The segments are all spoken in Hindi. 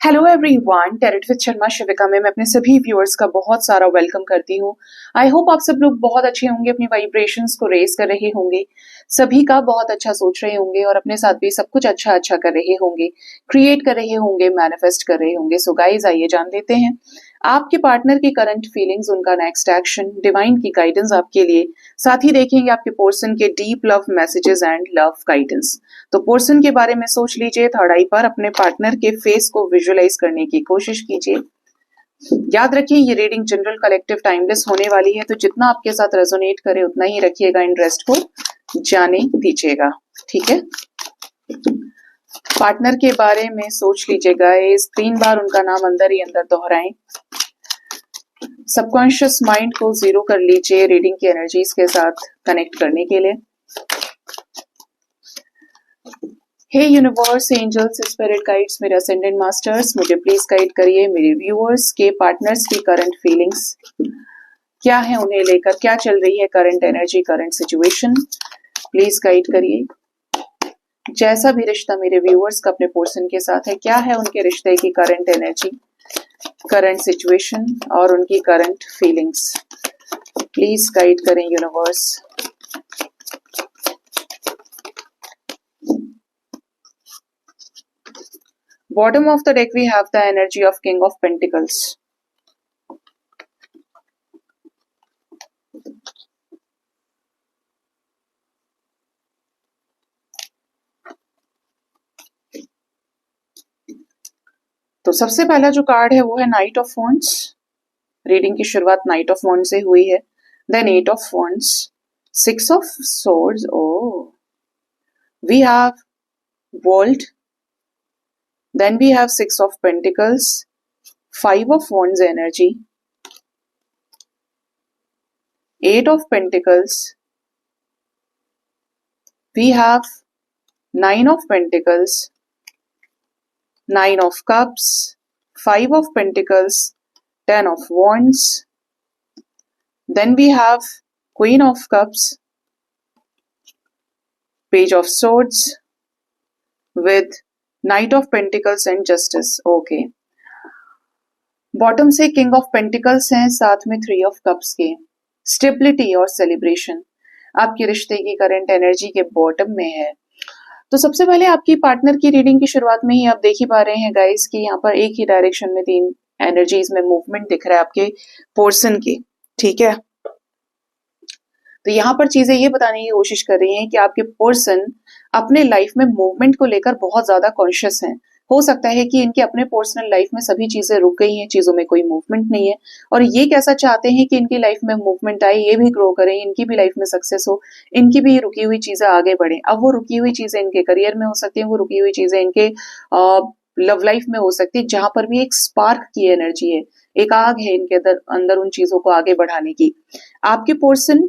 हेलो एवरीवन, टेरेट विद शर्मा शिविका में मैं अपने सभी व्यूअर्स का बहुत सारा वेलकम करती हूँ। आई होप आप सब लोग बहुत अच्छे होंगे, अपनी वाइब्रेशंस को रेज कर रहे होंगे, सभी का बहुत अच्छा सोच रहे होंगे और अपने साथ भी सब कुछ अच्छा अच्छा कर रहे होंगे, क्रिएट कर रहे होंगे, मैनिफेस्ट कर रहे होंगे। सो गाइस, आइए जान लेते हैं आपके पार्टनर की करंट फीलिंग्स, उनका नेक्स्ट एक्शन, डिवाइन की गाइडेंस आपके लिए। साथ ही देखेंगे आपके पर्सन के deep love messages and love guidance. तो पर्सन के बारे में सोच लीजिए, थर्ड आई पर अपने पार्टनर के फेस को विजुअलाइज करने की कोशिश कीजिए। याद रखिए, ये रीडिंग जनरल, कलेक्टिव, टाइमलेस होने वाली है, तो जितना आपके साथ रेजोनेट करे उतना ही रखिएगा, इंटरेस्ट को जाने दीजिएगा। ठीक है, पार्टनर के बारे में सोच लीजिएगा, इस 3 बार उनका नाम अंदर ही अंदर दोहराएं। सबकॉन्शियस माइंड को जीरो कर लीजिए रीडिंग की एनर्जीज के साथ कनेक्ट करने के लिए। हे यूनिवर्स, एंजल्स, स्पिरिट गाइड्स, मेरे असेंडेंट मास्टर्स, मुझे प्लीज गाइड करिए मेरे व्यूअर्स के पार्टनर्स की करंट फीलिंग्स क्या है, उन्हें लेकर क्या चल रही है current energy, current situation. Please guide करिए। जैसा भी रिश्ता मेरे व्यूअर्स का अपने पर्सन के साथ है, क्या है उनके रिश्ते की करंट एनर्जी, करंट सिचुएशन और उनकी करंट फीलिंग्स। प्लीज गाइड करें universe. Bottom of the deck we have the energy of King of Pentacles. तो सबसे पहला जो कार्ड है वो है नाइट ऑफ वॉन्ड्स। रीडिंग की शुरुआत नाइट ऑफ वॉन्ड्स से हुई है, then 8 of wands, 6 of swords, we have world, then we have 6 of pentacles, 5 of wands energy, 8 of pentacles, we have 9 of pentacles, 9 of cups, 5 of pentacles, 10 of wands, then we have queen of cups, page of swords with Knight of Pentacles and Justice. Okay, bottom से किंग ऑफ पेंटिकल्स हैं, साथ में 3 ऑफ कप्स के। स्टेबिलिटी और सेलिब्रेशन आपके रिश्ते की करंट एनर्जी के बॉटम में है। तो सबसे पहले आपकी पार्टनर की रीडिंग की शुरुआत में ही आप देख ही पा रहे हैं गाइस कि यहाँ पर एक ही डायरेक्शन में 3 एनर्जीज में मूवमेंट दिख रहा है आपके पोर्सन के। ठीक है, तो यहाँ पर चीजें ये बताने की कोशिश कर रही हैं कि आपके पर्सन अपने लाइफ में मूवमेंट को लेकर बहुत ज्यादा कॉन्शियस हैं। हो सकता है कि इनके अपने पर्सनल लाइफ में सभी चीजें रुक गई हैं, चीजों में कोई मूवमेंट नहीं है, और ये कैसा चाहते हैं कि इनकी लाइफ में मूवमेंट आए, ये भी ग्रो करें, इनकी भी लाइफ में सक्सेस हो, इनकी भी रुकी हुई चीजें आगे बढ़े। अब वो रुकी हुई चीजें इनके करियर में हो सकती है, वो रुकी हुई चीजें इनके लव लाइफ में हो सकती है, जहां पर भी एक स्पार्क की एनर्जी है, एक आग है इनके अंदर उन चीजों को आगे बढ़ाने की। आपके पर्सन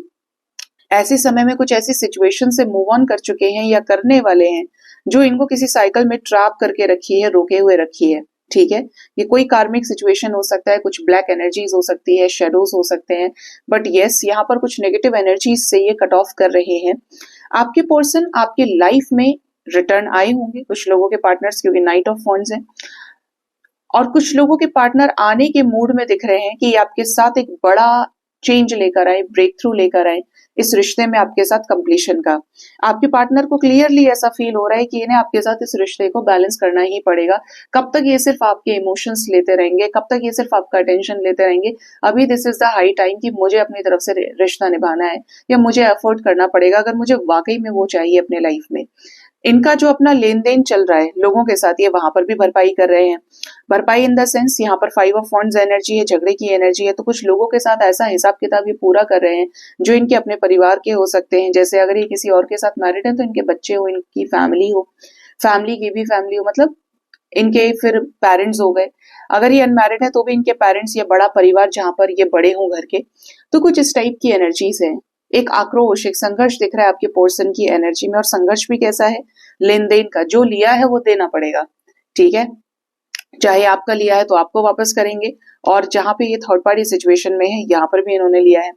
ऐसे समय में कुछ ऐसी सिचुएशन से मूव ऑन कर चुके हैं या करने वाले हैं जो इनको किसी साइकिल में ट्रैप करके रखी है, रोके हुए रखी है। ठीक है, ये कोई कार्मिक सिचुएशन हो सकता है, कुछ ब्लैक एनर्जीज हो सकती है, शेडोज हो सकते हैं, बट यस, यहाँ पर कुछ नेगेटिव एनर्जीज से ये कट ऑफ कर रहे हैं। आपके पर्सन आपके लाइफ में रिटर्न आए होंगे, कुछ लोगों के पार्टनर्स, क्योंकि नाइट ऑफ वॉन्ड्स है, और कुछ लोगों के पार्टनर आने के मूड में दिख रहे हैं कि आपके साथ एक बड़ा चेंज लेकर आए, ब्रेक थ्रू लेकर आए इस रिश्ते में आपके साथ कंप्लीशन का। आपके पार्टनर को क्लियरली ऐसा फील हो रहा है कि इन्हें आपके साथ इस रिश्ते को बैलेंस करना ही पड़ेगा। कब तक ये सिर्फ आपके इमोशंस लेते रहेंगे, कब तक ये सिर्फ आपका अटेंशन लेते रहेंगे। अभी this is the high time कि मुझे अपनी तरफ से रिश्ता निभाना है, या मुझे एफर्ट करना पड़ेगा अगर मुझे वाकई में वो चाहिए अपने लाइफ में। इनका जो अपना लेन देन चल रहा है लोगों के साथ, ये वहां पर भी भरपाई कर रहे हैं। भरपाई इन द सेंस, यहाँ पर 5 ऑफ वॉन्ड्स एनर्जी है, झगड़े की एनर्जी है, तो कुछ लोगों के साथ ऐसा हिसाब किताब ये पूरा कर रहे हैं जो इनके अपने परिवार के हो सकते हैं। जैसे अगर ये किसी और के साथ मैरिड है तो इनके बच्चे हो, इनकी फैमिली हो, फैमिली की भी फैमिली हो, मतलब इनके फिर पेरेंट्स हो गए। अगर ये अनमैरिड है तो भी इनके पेरेंट्स या बड़ा परिवार जहां पर ये बड़े हों घर के, तो कुछ इस टाइप की एनर्जीज है। एक आक्रोश, एक संघर्ष दिख रहा है आपके पर्सन की एनर्जी में, और संघर्ष भी कैसा है, लेन देन का। जो लिया है वो देना पड़ेगा। ठीक है, चाहे आपका लिया है तो आपको वापस करेंगे, और जहां पे ये थर्ड पार्टी सिचुएशन में है यहाँ पर भी इन्होंने लिया है।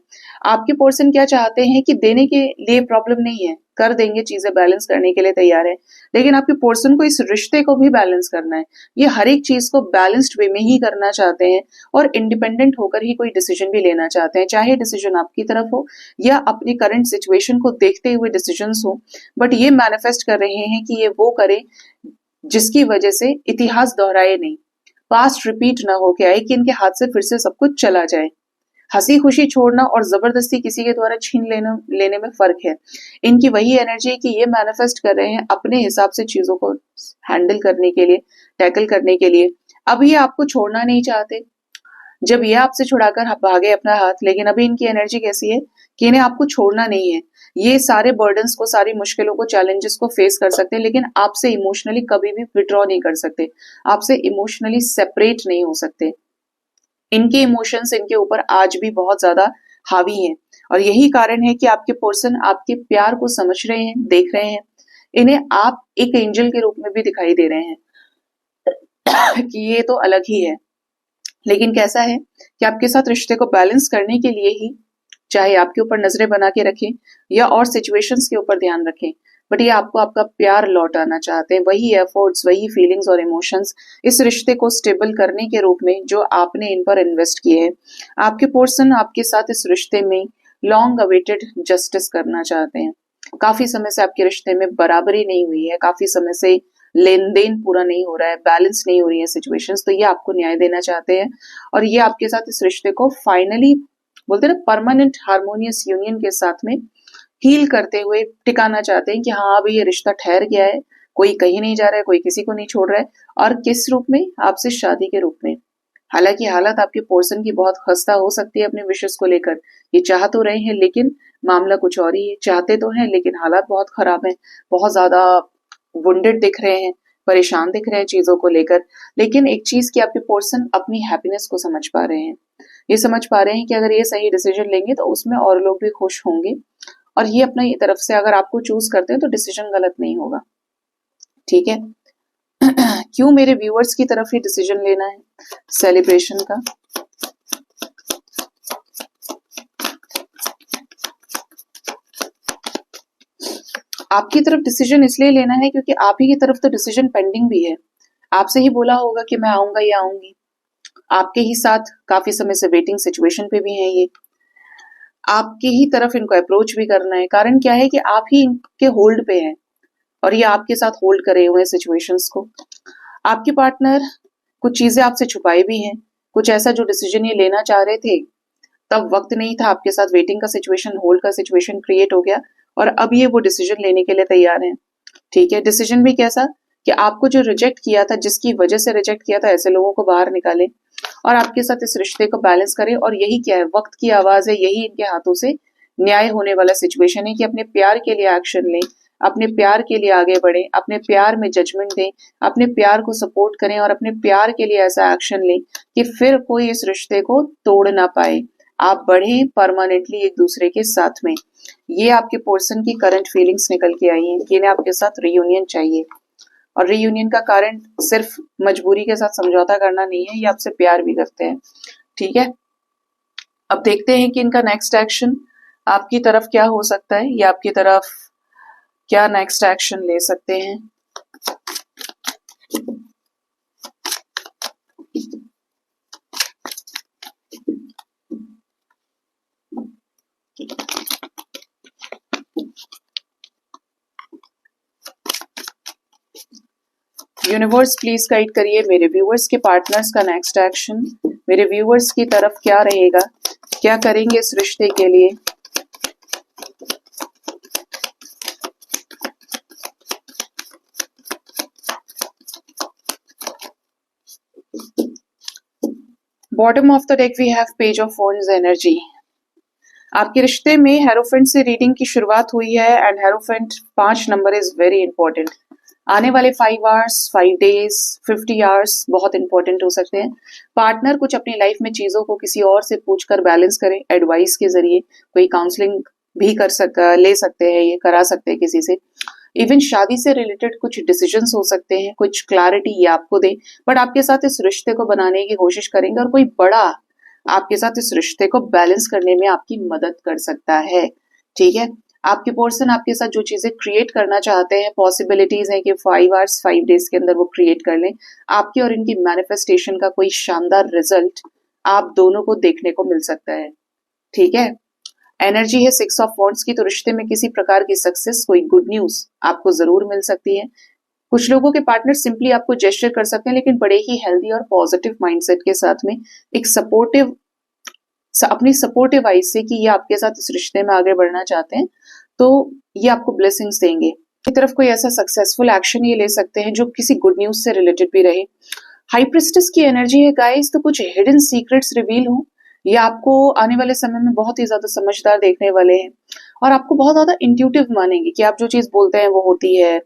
आपके पर्सन क्या चाहते हैं कि देने के लिए प्रॉब्लम नहीं है, कर देंगे, चीजें बैलेंस करने के लिए तैयार है, लेकिन आपके पर्सन को इस रिश्ते को भी बैलेंस करना है। ये हर एक चीज को बैलेंस्ड वे में ही करना चाहते हैं और इंडिपेंडेंट होकर ही कोई डिसीजन भी लेना चाहते हैं, चाहे डिसीजन आपकी तरफ हो या अपनी करंट सिचुएशन को देखते हुए डिसीजंस हो। बट ये मैनिफेस्ट कर रहे हैं कि ये वो करें जिसकी वजह से इतिहास दोहराए नहीं, पास्ट रिपीट ना हो के आए, कि इनके हाथ से फिर से सब कुछ चला जाए। हंसी खुशी छोड़ना और जबरदस्ती किसी के द्वारा छीन लेने में फर्क है। इनकी वही एनर्जी है कि ये मैनिफेस्ट कर रहे हैं अपने हिसाब से चीजों को हैंडल करने के लिए, टैकल करने के लिए। अब ये आपको छोड़ना नहीं चाहते, जब ये आपसे छुड़ाकर भागे अपना हाथ, लेकिन अभी इनकी एनर्जी कैसी है कि इन्हें आपको छोड़ना नहीं है। ये सारे बर्डन्स को, सारी मुश्किलों को, चैलेंजेस को फेस कर सकते हैं, लेकिन आपसे इमोशनली कभी भी विड्रॉ नहीं कर सकते, आपसे इमोशनली सेपरेट नहीं हो सकते। इनके इमोशंस इनके ऊपर आज भी बहुत ज्यादा हावी हैं और यही कारण है कि आपके पर्सन आपके प्यार को समझ रहे हैं, देख रहे हैं। इन्हें आप एक एंजल के रूप में भी दिखाई दे रहे हैं कि ये तो अलग ही है, लेकिन कैसा है कि आपके साथ रिश्ते को बैलेंस करने के लिए ही चाहे आपके ऊपर नजरें बना के रखें या और सिचुएशंस के ऊपर ध्यान रखें, बट ये आपको आपका प्यार लौटाना चाहते हैं, वही एफर्ट्स, वही फीलिंग्स और इमोशंस इस रिश्ते को स्टेबल करने के रूप में जो आपने इन पर इन्वेस्ट किए हैं। आपके पर्सन आपके साथ इस रिश्ते में लॉन्ग अवेटेड जस्टिस करना चाहते हैं। काफी समय से आपके रिश्ते में बराबरी नहीं हुई है, काफी समय से लेन देन पूरा नहीं हो रहा है, बैलेंस नहीं हो रही है सिचुएशंस, तो ये आपको न्याय देना चाहते हैं और ये आपके साथ इस रिश्ते को फाइनली, बोलते हैं ना, परमानेंट हार्मोनियस यूनियन के साथ में हील करते हुए टिकाना चाहते हैं कि हाँ अभी ये रिश्ता ठहर गया है, कोई कहीं नहीं जा रहा है, कोई किसी को नहीं छोड़ रहा है। और किस रूप में? आपसे शादी के रूप में। हालांकि हालत आपके पर्सन की बहुत खस्ता हो सकती है अपने विशेष को लेकर, ये चाह तो रहे हैं लेकिन मामला कुछ और ही है। चाहते तो हैं लेकिन हालात बहुत खराब है, बहुत ज्यादा वुंडेड दिख रहे हैं, परेशान दिख रहे हैं चीजों को लेकर। लेकिन एक चीज कि आपके पर्सन अपनी हैप्पीनेस को समझ पा रहे हैं, ये समझ पा रहे हैं कि अगर ये सही डिसीजन लेंगे तो उसमें और लोग भी खुश होंगे और ये अपनी तरफ से अगर आपको चूज करते हैं तो डिसीजन गलत नहीं होगा। ठीक है क्यों मेरे व्यूअर्स की तरफ ही डिसीजन लेना है सेलिब्रेशन का? आपकी तरफ डिसीजन इसलिए लेना है क्योंकि आप ही की तरफ तो डिसीजन पेंडिंग भी है। आपसे ही बोला होगा कि मैं आऊंगा या आऊंगी, आपके ही साथ काफी समय से वेटिंग सिचुएशन पे भी हैं ये, आपके ही तरफ इनको अप्रोच भी करना है। कारण क्या है कि आप ही इनके होल्ड पे हैं और ये आपके साथ होल्ड करे हुए हैं सिचुएशंस को। आपके पार्टनर कुछ चीजें आपसे छुपाए भी हैं, कुछ ऐसा जो डिसीजन ये लेना चाह रहे थे तब वक्त नहीं था, आपके साथ वेटिंग का सिचुएशन, होल्ड का सिचुएशन क्रिएट हो गया और अब ये वो डिसीजन लेने के लिए तैयार हैं। ठीक है, डिसीजन भी कैसा कि आपको जो रिजेक्ट किया था, जिसकी वजह से रिजेक्ट किया था, ऐसे लोगों को बाहर निकालें और आपके साथ इस रिश्ते को बैलेंस करें। और यही क्या है, वक्त की आवाज है, यही इनके हाथों से न्याय होने वाला सिचुएशन है कि अपने प्यार के लिए एक्शन लें, अपने प्यार के लिए आगे बढ़ें, अपने प्यार में जजमेंट दें, अपने प्यार को सपोर्ट करें और अपने प्यार के लिए ऐसा एक्शन लें कि फिर कोई इस रिश्ते को तोड़ ना पाए। आप बढ़ें परमानेंटली एक दूसरे के साथ में। ये आपके पर्सन की करंट फीलिंग्स निकल के आई हैं कि इन्हें आपके साथ रियूनियन चाहिए और रियूनियन का कारण सिर्फ मजबूरी के साथ समझौता करना नहीं है, ये आपसे प्यार भी करते हैं। ठीक है, अब देखते हैं कि इनका नेक्स्ट एक्शन आपकी तरफ क्या हो सकता है, या आपकी तरफ क्या नेक्स्ट एक्शन ले सकते हैं। यूनिवर्स प्लीज गाइड करिए मेरे व्यूअर्स के पार्टनर्स का नेक्स्ट एक्शन, मेरे व्यूअर्स की तरफ क्या रहेगा, क्या करेंगे इस रिश्ते के लिए। Bottom of the deck we have page of wands energy. आपके रिश्ते में हेरोफेंट से रीडिंग की शुरुआत हुई है and hierophant 5 number is very important. आने वाले 5 आवर्स, 5 डेज, 50 आवर्स बहुत इंपॉर्टेंट हो सकते हैं। पार्टनर कुछ अपनी लाइफ में चीजों को किसी और से पूछकर बैलेंस करें, एडवाइस के जरिए, कोई काउंसलिंग भी ले सकते हैं, ये करा सकते हैं किसी से। इवन शादी से रिलेटेड कुछ डिसीजंस हो सकते हैं, कुछ क्लैरिटी ये आपको दे, बट आपके साथ इस रिश्ते को बनाने की कोशिश करेंगे और कोई बड़ा आपके साथ इस रिश्ते को बैलेंस करने में आपकी मदद कर सकता है। ठीक है, आपके पर्सन आपके साथ जो चीजें क्रिएट करना चाहते हैं, पॉसिबिलिटीज हैं कि 5 आवर्स 5 डेज के अंदर वो क्रिएट कर लें। आपकी और इनकी मैनिफेस्टेशन का कोई शानदार रिजल्ट आप दोनों को देखने को मिल सकता है। ठीक है, एनर्जी है 6 ऑफ वॉन्ड्स की, तो रिश्ते में किसी प्रकार की सक्सेस, कोई गुड न्यूज आपको जरूर मिल सकती है। कुछ लोगों के पार्टनर सिंपली आपको जेस्चर कर सकते हैं, लेकिन बड़े ही हेल्दी और पॉजिटिव माइंडसेट के साथ में, एक सपोर्टिव, अपनी सपोर्टिव आइज से कि ये आपके साथ इस रिश्ते में आगे बढ़ना चाहते हैं, तो ये आपको ब्लेसिंग्स देंगे। की तरफ कोई ऐसा सक्सेसफुल एक्शन ये ले सकते हैं जो किसी गुड न्यूज से रिलेटेड भी रहे। हाई प्रिस्टेस की एनर्जी है गाइस, तो कुछ हिडन सीक्रेट्स रिवील हो, ये आपको आने वाले समय में बहुत ही ज्यादा समझदार देखने वाले हैं और आपको बहुत ज्यादा इंट्यूटिव मानेंगे कि आप जो चीज बोलते हैं वो होती है,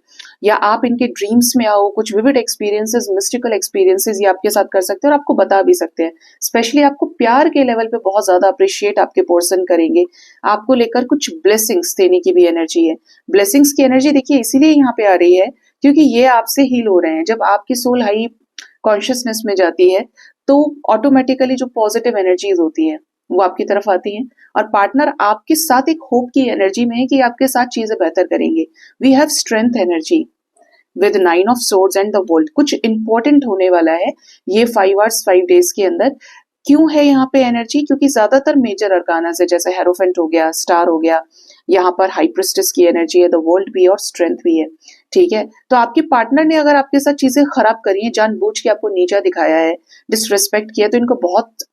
या आप इनके ड्रीम्स में आओ, कुछ विविड एक्सपीरियंसेस, मिस्टिकल एक्सपीरियंसेस ये आपके साथ कर सकते हैं और आपको बता भी सकते हैं। स्पेशली आपको प्यार के लेवल पे बहुत ज्यादा अप्रिशिएट आपके पर्सन करेंगे, आपको लेकर कुछ ब्लेसिंग्स देने की भी एनर्जी है। ब्लेसिंग्स की एनर्जी देखिए इसीलिए यहाँ पे आ रही है क्योंकि ये आपसे हील हो रहे हैं। जब आपकी सोल हाई कॉन्शियसनेस में जाती है तो ऑटोमेटिकली जो पॉजिटिव एनर्जीज होती है वो आपकी तरफ आती है और पार्टनर आपके साथ एक होप की एनर्जी में है कि आपके साथ चीजें बेहतर करेंगे। We have strength energy with 9 of swords and the world. कुछ इंपॉर्टेंट होने वाला है ये 5 आवर्स 5 डेज के अंदर। क्यों है यहाँ पे एनर्जी? क्योंकि ज्यादातर मेजर अरकाना से, जैसे हेरोफेंट हो गया, स्टार हो गया, यहाँ पर हाई प्रिस्टेस की एनर्जी है, द वर्ल्ड भी और स्ट्रेंथ भी है। ठीक है, तो आपके पार्टनर ने अगर आपके साथ चीजें खराब करी है, जानबूझ के आपको नीचा दिखाया है, डिसरिस्पेक्ट किया, तो इनको बहुत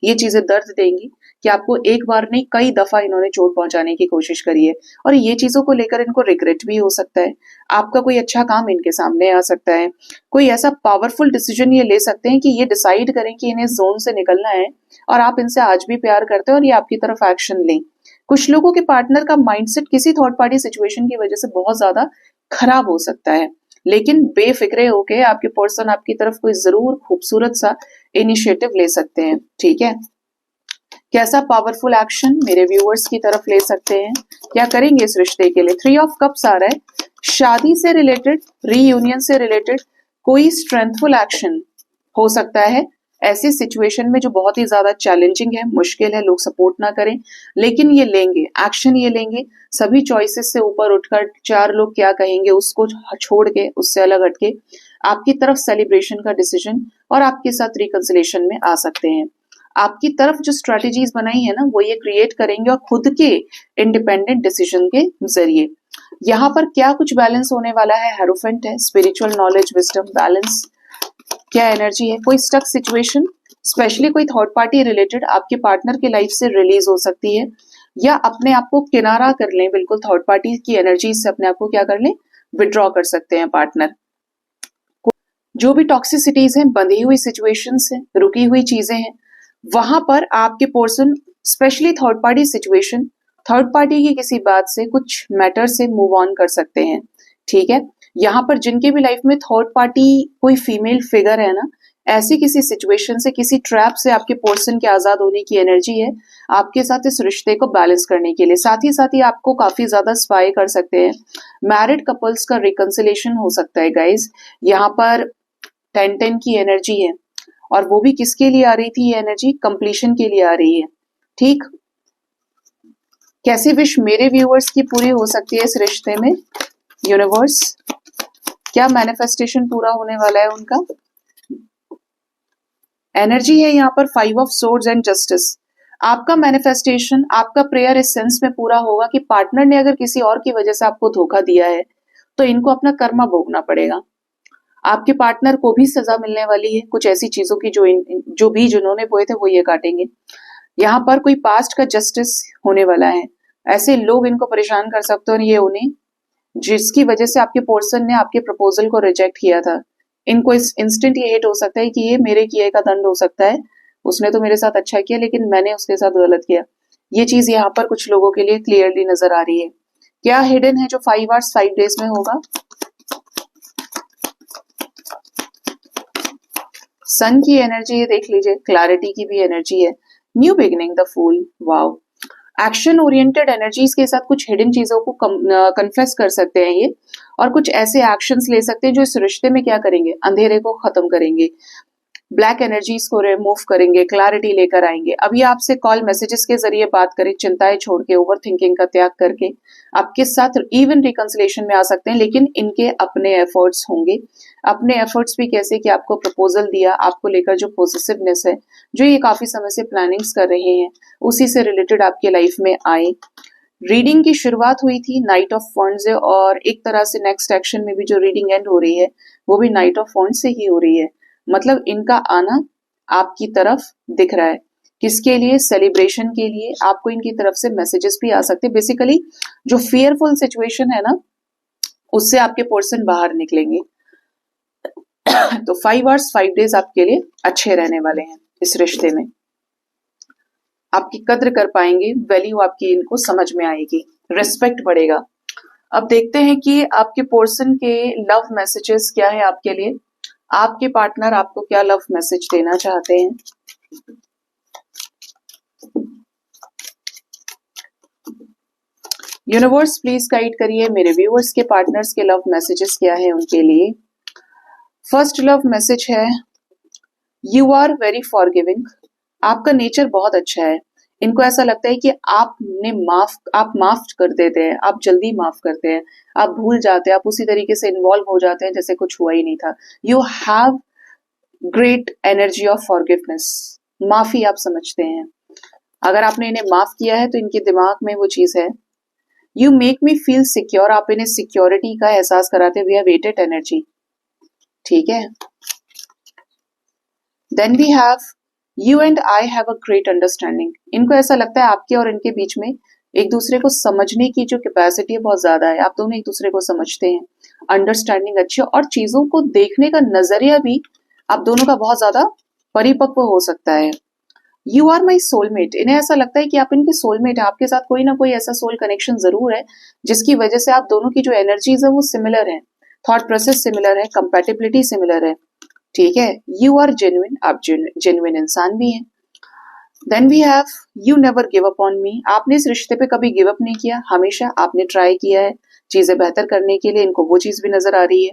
ये चीजें दर्द देंगी कि आपको एक बार नहीं कई दफा इन्होंने चोट पहुंचाने की कोशिश करी है और ये चीजों को लेकर इनको रिग्रेट भी हो सकता है। आपका कोई अच्छा काम इनके सामने आ सकता है, कोई ऐसा पावरफुल डिसीजन ये ले सकते हैं कि ये डिसाइड करें कि इन्हें जोन से निकलना है और आप इनसे आज भी प्यार करते हो और ये आपकी तरफ एक्शन लें। कुछ लोगों के पार्टनर का माइंडसेट किसी थर्ड पार्टी सिचुएशन की वजह से बहुत ज्यादा खराब हो सकता है, लेकिन बेफिक्रे होके आपके पर्सन आपकी तरफ कोई जरूर खूबसूरत सा इनिशिएटिव ले सकते हैं। ठीक है, कैसा पावरफुल एक्शन मेरे व्यूअर्स की तरफ ले सकते हैं, क्या करेंगे इस रिश्ते के लिए? 3 ऑफ कप्स आ रहा है। शादी से रिलेटेड, रीयूनियन से रिलेटेड कोई स्ट्रेंथफुल एक्शन हो सकता है ऐसी सिचुएशन में जो बहुत ही ज्यादा चैलेंजिंग है, मुश्किल है, लोग सपोर्ट ना करें, लेकिन ये लेंगे एक्शन, ये लेंगे सभी चॉइसेस से ऊपर उठकर। 4 लोग क्या कहेंगे उसको छोड़ के, उससे अलग हटके आपकी तरफ सेलिब्रेशन का डिसीजन और आपके साथ रिकंसिलेशन में आ सकते हैं। आपकी तरफ जो स्ट्रेटेजीज बनाई है ना वो ये क्रिएट करेंगे और खुद के इंडिपेंडेंट डिसीजन के जरिए। यहाँ पर क्या कुछ बैलेंस होने वाला है? हेरोफेंट है, स्पिरिचुअल नॉलेज, विजडम, बैलेंस, क्या एनर्जी है? कोई स्टक सिचुएशन, स्पेशली कोई थर्ड पार्टी रिलेटेड आपके पार्टनर की लाइफ से रिलीज हो सकती है, या अपने आप को किनारा कर लें, बिल्कुल थर्ड पार्टी की एनर्जी से अपने आप को क्या कर लें, विड्रॉ कर सकते हैं पार्टनर। जो भी टॉक्सिसिटीज हैं, बंधी हुई सिचुएशंस हैं, रुकी हुई चीजें हैं, वहां पर आपके person specially third party situation, third party की किसी बात से, कुछ मैटर से मूव ऑन कर सकते हैं। ठीक है, यहाँ पर जिनके भी लाइफ में थर्ड पार्टी कोई फीमेल फिगर है ना, ऐसी किसी सिचुएशन से, किसी ट्रैप से आपके पर्सन के आजाद होने की एनर्जी है आपके साथ इस रिश्ते को बैलेंस करने के लिए। साथ ही आपको काफी ज्यादा स्पाई कर सकते हैं। मैरिड कपल्स का रिकंसिलेशन हो सकता है गाइज। यहाँ पर 10-10 की एनर्जी है और वो भी किसके लिए आ रही थी? ये एनर्जी कंप्लीशन के लिए आ रही है। ठीक, कैसी विश मेरे व्यूअर्स की पूरी हो सकती है इस रिश्ते में? यूनिवर्स, क्या मैनिफेस्टेशन पूरा होने वाला है उनका? एनर्जी है यहाँ पर 5 ऑफ सोर्ड्स एंड जस्टिस। आपका मैनिफेस्टेशन, आपका प्रेयर इस सेंस में पूरा होगा कि पार्टनर ने अगर किसी और की वजह से आपको धोखा दिया है तो इनको अपना कर्मा भोगना पड़ेगा। आपके पार्टनर को भी सजा मिलने वाली है कुछ ऐसी चीजों की जो बीज उन्होंने बोए थे वो ये काटेंगे। यहाँ पर कोई पास्ट का जस्टिस होने वाला है। ऐसे लोग इनको परेशान कर सकते हैं और ये उन्हें, जिसकी वजह से आपके पर्सन ने आपके प्रपोजल को रिजेक्ट किया था, इनको इस इंस्टेंट ये हिट हो सकता है कि ये मेरे किए का दंड हो सकता है। उसने तो मेरे साथ अच्छा किया लेकिन मैंने उसके साथ गलत किया। ये चीज यहाँ पर कुछ लोगों के लिए क्लियरली नजर आ रही है। क्या हिडन है जो 5 आवर्स 5 डेज में होगा? सन की एनर्जी है, देख लीजिए, क्लैरिटी की भी एनर्जी है, new beginning, the fool, wow. Action oriented energies के साथ कुछ हिडन चीजों को कन्फेस कर सकते हैं ये, और कुछ ऐसे एक्शंस ले सकते हैं जो इस रिश्ते में क्या करेंगे, अंधेरे को खत्म करेंगे। ब्लैक एनर्जीज को रिमूव करेंगे, क्लैरिटी लेकर आएंगे। अभी आपसे कॉल मैसेजेस के जरिए बात करें, चिंताएं छोड़ के, ओवर थिंकिंग का त्याग करके आपके साथ इवन रिकंसिलेशन में आ सकते हैं, लेकिन इनके अपने एफर्ट्स होंगे। अपने एफर्ट्स भी कैसे कि आपको प्रपोजल दिया, आपको लेकर जो पॉजिटिवनेस है, जो ये काफी समय से प्लानिंग्स कर रहे हैं, उसी से रिलेटेड आपके लाइफ में आए। रीडिंग की शुरुआत हुई थी नाइट ऑफ वॉन्ड्स से, और एक तरह से नेक्स्ट एक्शन में भी जो रीडिंग एंड हो रही है वो भी नाइट ऑफ वॉन्ड्स से ही हो रही है। मतलब इनका आना आपकी तरफ दिख रहा है। किसके लिए? सेलिब्रेशन के लिए। आपको इनकी तरफ से मैसेजेस भी आ सकते हैं। बेसिकली जो फियरफुल सिचुएशन है ना, उससे आपके पर्सन बाहर निकलेंगे। तो 5 आवर्स 5 डेज आपके लिए अच्छे रहने वाले हैं। इस रिश्ते में आपकी कद्र कर पाएंगे, वैल्यू आपकी इनको समझ में आएगी, रिस्पेक्ट बढ़ेगा। अब देखते हैं कि आपके पर्सन के लव मैसेजेस क्या है आपके लिए। आपके पार्टनर आपको क्या लव मैसेज देना चाहते हैं। यूनिवर्स प्लीज गाइड करिए मेरे व्यूअर्स के पार्टनर्स के लव मैसेजेस क्या है उनके लिए। फर्स्ट लव मैसेज है, यू आर वेरी फॉरगिविंग। आपका नेचर बहुत अच्छा है। इनको ऐसा लगता है कि आप माफ कर देते हैं, आप जल्दी माफ करते हैं, आप भूल जाते हैं, आप उसी तरीके से इन्वॉल्व हो जाते हैं जैसे कुछ हुआ ही नहीं था। You have great energy of forgiveness. माफी आप समझते हैं। अगर आपने इन्हें माफ किया है तो इनके दिमाग में वो चीज है। You make me feel secure. आप इन्हें सिक्योरिटी का एहसास कराते हैं। We have weighted energy. ठीक है। Then we have you and I have a great understanding. इनको ऐसा लगता है आपके और इनके बीच में एक दूसरे को समझने की जो कैपेसिटी है बहुत ज्यादा है। आप दोनों एक दूसरे को समझते हैं, अंडरस्टैंडिंग अच्छी है, और चीजों को देखने का नजरिया भी आप दोनों का बहुत ज्यादा परिपक्व हो सकता है। You are my soulmate. इन्हें ऐसा लगता है कि आप इनके सोलमेट है। आपके साथ कोई ना कोई ऐसा सोल कनेक्शन जरूर है जिसकी वजह से आप दोनों की जो एनर्जीज है वो सिमिलर है, थॉट प्रोसेस सिमिलर है, कंपेटिबिलिटी सिमिलर है। ठीक है। You are genuine. आप जेन्युइन इंसान भी हैं। Then we have you never give up on me. आपने इस रिश्ते पे कभी गिव अप नहीं किया, हमेशा आपने ट्राई किया है चीजें बेहतर करने के लिए। इनको वो चीज भी नजर आ रही है।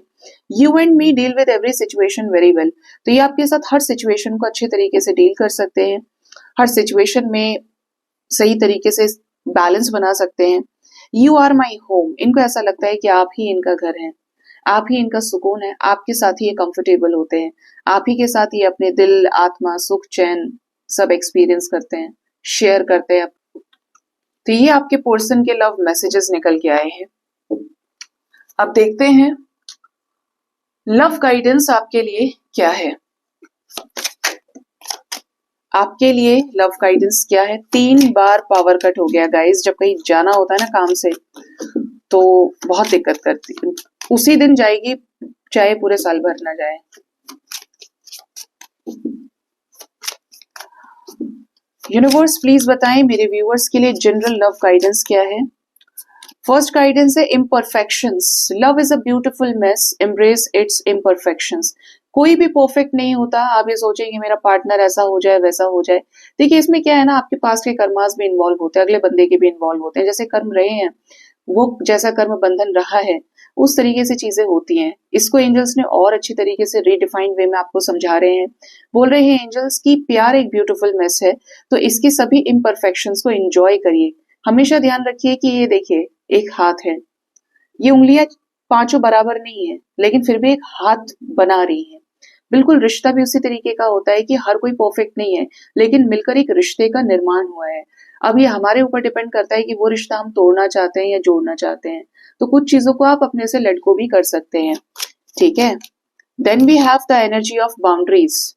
You and me deal with every situation very well. तो ये आपके साथ हर सिचुएशन को अच्छे तरीके से डील कर सकते हैं, हर सिचुएशन में सही तरीके से बैलेंस बना सकते हैं। You are my home. इनको ऐसा लगता है कि आप ही इनका घर है, आप ही इनका सुकून है, आपके साथ ही ये कंफर्टेबल होते हैं, आप ही के साथ ये अपने दिल, आत्मा, सुख, चैन सब एक्सपीरियंस करते हैं, शेयर करते हैं। तो ये आपके पर्सन के लव मैसेजेस निकल के आए हैं। अब देखते हैं लव गाइडेंस आपके लिए क्या है। आपके लिए लव गाइडेंस क्या है। 3 बार पावर कट हो गया गाइस। जब कहीं जाना होता है ना काम से तो बहुत दिक्कत करती है। उसी दिन जाएगी चाहे पूरे साल भर ना जाए। यूनिवर्स प्लीज बताएं मेरे व्यूअर्स के लिए जनरल लव गाइडेंस क्या है। फर्स्ट गाइडेंस है imperfections. Love is a beautiful mess, embrace it's imperfections. कोई भी परफेक्ट नहीं होता। आप ये सोचेंगे मेरा पार्टनर ऐसा हो जाए वैसा हो जाए। देखिए इसमें क्या है ना, आपके पास के कर्मास भी इन्वॉल्व होते हैं, अगले बंदे के भी इन्वॉल्व होते हैं। जैसे कर्म रहे हैं वो जैसा कर्म बंधन रहा है उस तरीके से चीजें होती हैं। इसको एंजल्स ने और अच्छी तरीके से रीडिफाइंड वे में आपको समझा रहे हैं। बोल रहे हैं एंजल्स की प्यार एक ब्यूटीफुल मेस है, तो इसकी सभी इम्परफेक्शंस को एंजॉय करिए। हमेशा ध्यान रखिए कि ये देखिए एक हाथ है, ये उंगलियां 5 बराबर नहीं है लेकिन फिर भी एक हाथ बना रही है। बिल्कुल रिश्ता भी उसी तरीके का होता है कि हर कोई परफेक्ट नहीं है लेकिन मिलकर एक रिश्ते का निर्माण हुआ है। अब ये हमारे ऊपर डिपेंड करता है कि वो रिश्ता हम तोड़ना चाहते हैं या जोड़ना चाहते हैं। तो कुछ चीजों को आप अपने से लेट गो भी कर सकते हैं। ठीक है। Then we have the energy of boundaries.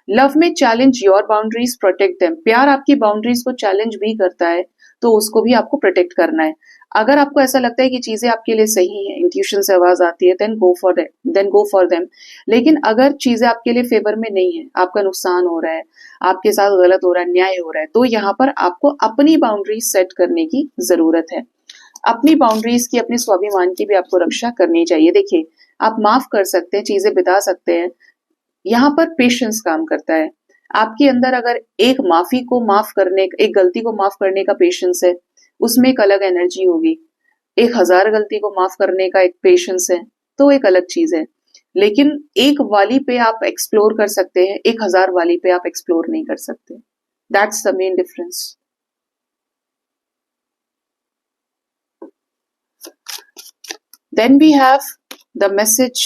Love में challenge your boundaries, protect them. प्यार आपकी बाउंड्रीज को चैलेंज भी करता है तो उसको भी आपको प्रोटेक्ट करना है। अगर आपको ऐसा लगता है कि चीजें आपके लिए सही है, इंट्यूशन से आवाज आती है, देन गो फॉर देम। लेकिन अगर चीजें आपके लिए फेवर में नहीं है, आपका नुकसान हो रहा है, आपके साथ गलत हो रहा है, अन्याय हो रहा है, तो यहाँ पर आपको अपनी बाउंड्रीज सेट करने की जरूरत है। अपनी बाउंड्रीज की, अपने स्वाभिमान की भी आपको रक्षा करनी चाहिए। देखिए आप माफ कर सकते हैं, चीजें बिता सकते हैं, यहाँ पर पेशेंस काम करता है। आपके अंदर अगर एक गलती को माफ करने का पेशेंस है, उसमें एक अलग एनर्जी होगी। 1000 गलती को माफ करने का एक पेशेंस है तो एक अलग चीज है। लेकिन एक वाली पे आप एक्सप्लोर कर सकते हैं, 1000 वाली पे आप एक्सप्लोर नहीं कर सकते. That's the main difference. Then we have the message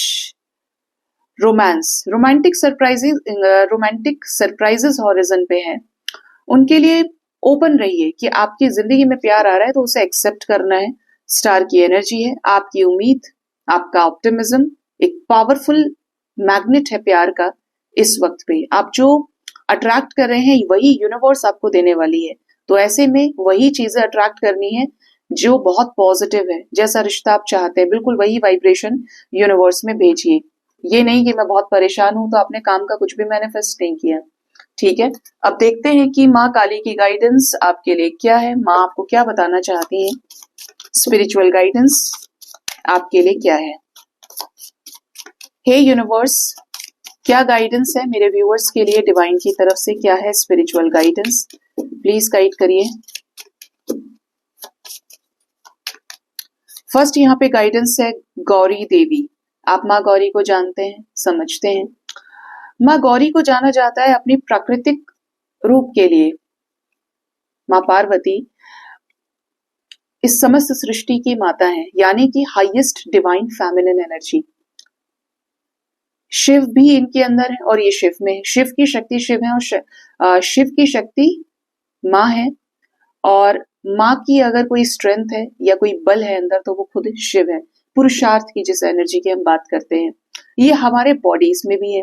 romance. Romantic surprises horizon पे है. उनके लिए ओपन रहिए कि आपकी जिंदगी में प्यार आ रहा है तो उसे एक्सेप्ट करना है. स्टार की एनर्जी है, आपकी उम्मीद, आपका ऑप्टिमिज्म एक पावरफुल मैग्नेट है प्यार का. इस वक्त पे आप जो अट्रैक्ट कर रहे हैं वही यूनिवर्स आपको देने वाली है. तो ऐसे में वही चीजें अट्रैक्ट करनी है जो बहुत पॉजिटिव है. जैसा रिश्ता आप चाहते हैं बिल्कुल वही वाइब्रेशन यूनिवर्स में भेजिए. ये नहीं कि मैं बहुत परेशान हूं तो आपने काम का कुछ भी मैनिफेस्ट नहीं किया. ठीक है, अब देखते हैं कि माँ काली की गाइडेंस आपके लिए क्या है. माँ आपको क्या बताना चाहती है, स्पिरिचुअल गाइडेंस आपके लिए क्या है. हे यूनिवर्स, क्या गाइडेंस है मेरे व्यूअर्स के लिए डिवाइन की तरफ से, क्या है स्पिरिचुअल गाइडेंस, प्लीज गाइड करिए. फर्स्ट यहाँ पे गाइडेंस है गौरी देवी. आप माँ गौरी को जानते हैं, समझते हैं. माँ गौरी को जाना जाता है अपनी प्राकृतिक रूप के लिए. माँ पार्वती इस समस्त सृष्टि की माता है, यानी कि highest divine feminine energy. Shiv भी इनके अंदर है और ये शिव में है. शिव की शक्ति शिव है और शिव की शक्ति माँ है. और माँ की अगर कोई स्ट्रेंथ है या कोई बल है अंदर तो वो खुद शिव है. पुरुषार्थ की जिस एनर्जी की हम बात करते हैं ये हमारे बॉडीज में भी है.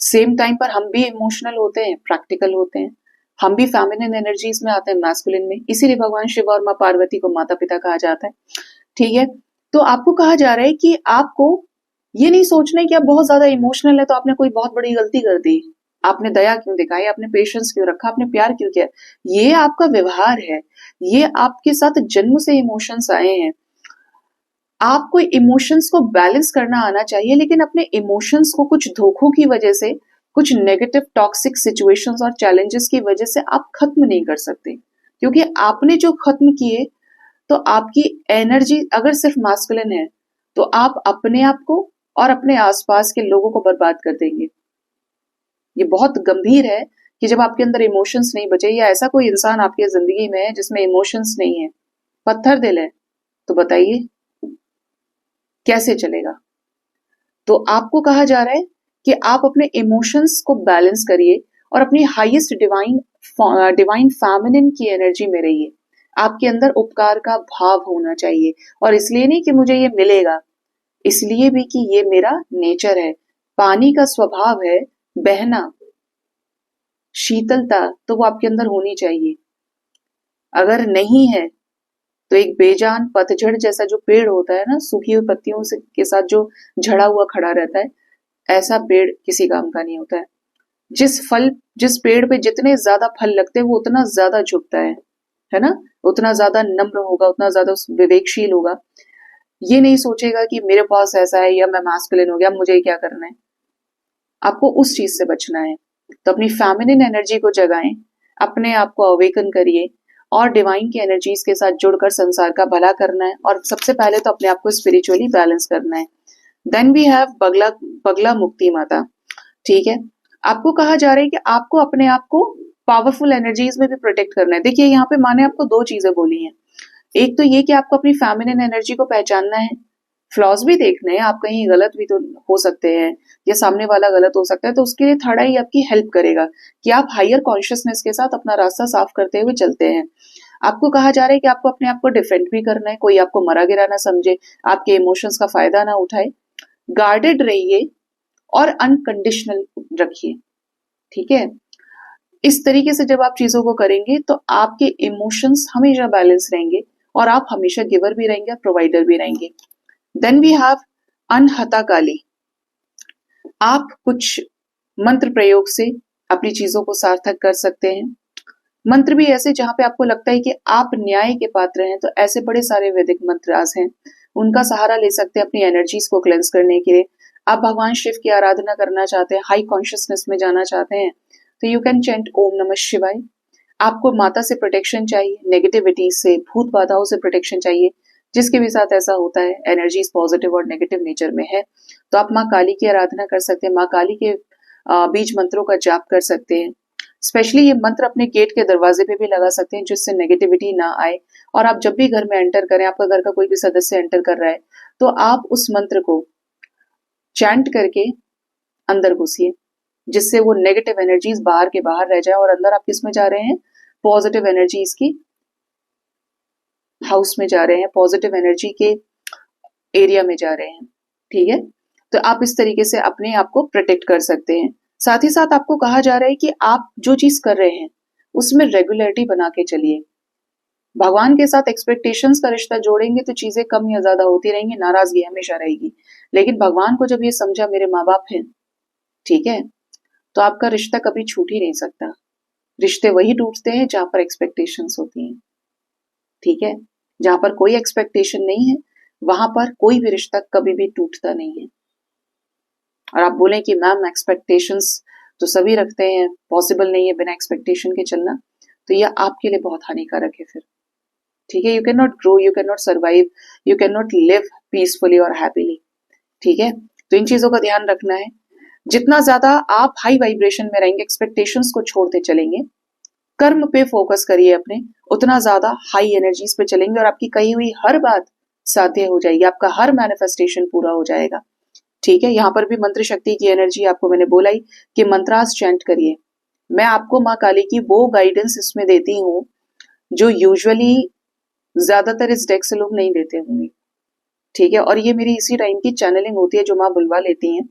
सेम टाइम पर हम भी इमोशनल होते हैं, प्रैक्टिकल होते हैं, हम भी फेमिनिन एनर्जीज में आते हैं, मैस्कुलिन में. इसीलिए भगवान शिव और माँ पार्वती को माता पिता कहा जाता है. ठीक है, तो आपको कहा जा रहा है कि आपको ये नहीं सोचना है कि आप बहुत ज्यादा इमोशनल है तो आपने कोई बहुत बड़ी गलती कर दी. आपने दया क्यों दिखाई, आपने पेशेंस क्यों रखा, आपने प्यार क्यों किया. ये आपका व्यवहार है, ये आपके साथ जन्म से इमोशंस आए हैं. आपको इमोशंस को बैलेंस करना आना चाहिए, लेकिन अपने इमोशंस को कुछ धोखों की वजह से, कुछ नेगेटिव टॉक्सिक सिचुएशंस और चैलेंजेस की वजह से आप खत्म नहीं कर सकते. क्योंकि आपने जो खत्म किए तो आपकी एनर्जी अगर सिर्फ मास्कुलिन है तो आप अपने आप को और अपने आसपास के लोगों को बर्बाद कर देंगे. ये बहुत गंभीर है कि जब आपके अंदर इमोशंस नहीं बचे या ऐसा कोई इंसान आपकी जिंदगी में है जिसमें इमोशंस नहीं है, पत्थर दिल है, तो बताइए कैसे चलेगा. तो आपको कहा जा रहा है कि आप अपने इमोशंस को बैलेंस करिए और अपनी हाईएस्ट डिवाइन फेमिनिन की एनर्जी में रहिए. आपके अंदर उपकार का भाव होना चाहिए, और इसलिए नहीं कि मुझे ये मिलेगा, इसलिए भी कि ये मेरा नेचर है. पानी का स्वभाव है बहना, शीतलता तो वो आपके अंदर होनी चाहिए. अगर नहीं है तो एक बेजान पतझड़ जैसा जो पेड़ होता है ना, सूखी हुई पत्तियों से के साथ जो झड़ा हुआ खड़ा रहता है, ऐसा पेड़ किसी काम का नहीं होता है. जिस पेड़ पे जितने ज्यादा फल लगते हैं वो उतना ज्यादा झुकता है ना, उतना ज्यादा नम्र होगा, उतना ज्यादा विवेकशील होगा. ये नहीं सोचेगा कि मेरे पास ऐसा है या मैं मैस्कुलिन हो गया, मुझे क्या करना है. आपको उस चीज से बचना है. तो अपनी फेमिनिन एनर्जी को जगाएं, अपने आप को अवेकन करिए और डिवाइन की एनर्जीज के साथ जुड़कर संसार का भला करना है. और सबसे पहले तो अपने आप को स्पिरिचुअली बैलेंस करना है. देन वी हैव बगला मुक्ति माता. ठीक है, आपको कहा जा रहा है कि आपको अपने आप को पावरफुल एनर्जीज में भी प्रोटेक्ट करना है. देखिए यहाँ पे माने आपको दो चीजें बोली हैं. एक तो ये कि आपको अपनी फेमिनिन एनर्जी को पहचानना है, फ्लॉज भी देखने हैं, आप कहीं गलत भी तो हो सकते हैं या सामने वाला गलत हो सकता है, तो उसके लिए थर्ड आई आपकी हेल्प करेगा कि आप हायर कॉन्शियसनेस के साथ अपना रास्ता साफ करते हुए चलते हैं. आपको कहा जा रहा है कि आपको अपने आप को डिफेंड भी करना है, कोई आपको मरा गिरा ना समझे, आपके इमोशंस का फायदा ना उठाए. गार्डेड रहिए और अनकंडीशनल रखिए. ठीक है, इस तरीके से जब आप चीजों को करेंगे तो आपके इमोशंस हमेशा बैलेंस रहेंगे और आप हमेशा गिवर भी रहेंगे और प्रोवाइडर भी रहेंगे. देन वी हैव अनहता काली. आप कुछ मंत्र प्रयोग से अपनी चीजों को सार्थक कर सकते हैं. मंत्र भी ऐसे जहां पे आपको लगता है कि आप न्याय के पात्र हैं, तो ऐसे बड़े सारे वैदिक मंत्र आज हैं, उनका सहारा ले सकते हैं अपनी एनर्जीज को क्लेंस करने के लिए. आप भगवान शिव की आराधना करना चाहते हैं, हाई कॉन्शियसनेस में जाना चाहते हैं, तो यू कैन चेंट ओम नमः शिवाय. आपको माता से प्रोटेक्शन चाहिए, नेगेटिविटी से, भूत बाधाओं से प्रोटेक्शन चाहिए, जिसके भी साथ ऐसा होता है, एनर्जीज पॉजिटिव और नेगेटिव नेचर में है, तो आप माँ काली की आराधना कर सकते हैं, माँ काली के बीज मंत्रों का जाप कर सकते हैं। स्पेशली ये मंत्र अपने गेट के दरवाजे पे भी लगा सकते हैं जिससे नेगेटिविटी ना आए। और आप जब भी घर में एंटर करें, आपका घर का कोई भी सदस्य एंटर कर रहा है, तो आप उस मंत्र को चैंट करके अंदर घुसिए, जिससे वो नेगेटिव एनर्जीज बाहर के बाहर रह जाए और अंदर आप किस में जा रहे हैं, पॉजिटिव एनर्जीज की हाउस में जा रहे हैं, पॉजिटिव एनर्जी के एरिया में जा रहे हैं। ठीक है, तो आप इस तरीके से अपने आप को प्रोटेक्ट कर सकते हैं। साथ ही साथ आपको कहा जा रहा है कि आप जो चीज कर रहे हैं उसमें रेगुलरिटी बना के चलिए। भगवान के साथ एक्सपेक्टेशंस का रिश्ता जोड़ेंगे तो चीजें कम या ज्यादा होती रहेंगी, नाराजगी हमेशा रहेगी। लेकिन भगवान को जब ये समझा मेरे माँ बाप हैं, ठीक है, तो आपका रिश्ता कभी छूट ही नहीं सकता। रिश्ते वही टूटते हैं जहां पर एक्सपेक्टेशंस होती हैं। ठीक है, जहां पर कोई एक्सपेक्टेशन नहीं है वहां पर कोई भी रिश्ता कभी भी टूटता नहीं है। और आप बोलें कि मैम एक्सपेक्टेशंस तो सभी रखते हैं, पॉसिबल नहीं है बिना एक्सपेक्टेशन के चलना, तो यह आपके लिए बहुत हानिकारक है फिर। ठीक है, you can not grow, you can not survive, you can not live peacefully और हैप्पीली। ठीक है, तो इन चीजों का ध्यान रखना है। जितना ज्यादा आप हाई वाइब्रेशन में रहेंगे, एक्सपेक्टेशंस को छोड़ते चलेंगे, कर्म पे फोकस करिए अपने, उतना ज्यादा हाई एनर्जीज पे चलेंगे और आपकी कही हुई हर बात साध्य हो जाएगी, आपका हर मैनिफेस्टेशन पूरा हो जाएगा। ठीक है, यहाँ पर भी मंत्र शक्ति की एनर्जी आपको मैंने बोला ही कि मंत्रास चैंट करिए। मैं आपको माँ काली की वो गाइडेंस इसमें देती हूँ जो यूजुअली ज्यादातर इस डेक से लोग नहीं देते होंगे। ठीक है, और ये मेरी इसी टाइम की चैनलिंग होती है जो माँ बुलवा लेती हैं,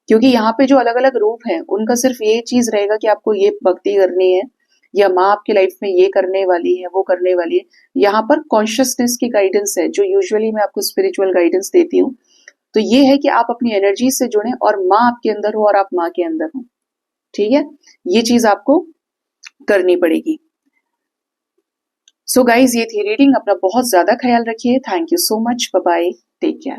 क्योंकि यहाँ पे जो अलग अलग रूप हैं उनका सिर्फ ये चीज रहेगा कि आपको ये भक्ति करनी है या माँ आपकी लाइफ में ये करने वाली है, वो करने वाली है। यहाँ पर कॉन्शियसनेस की गाइडेंस है जो यूजुअली मैं आपको स्पिरिचुअल गाइडेंस देती हूँ। तो ये है कि आप अपनी एनर्जी से जुड़े और माँ आपके अंदर हो और आप माँ के अंदर हो। ठीक है, ये चीज आपको करनी पड़ेगी। सो गाइज, ये थी रीडिंग। अपना बहुत ज्यादा ख्याल रखिए। Thank you so much, bye bye, take care.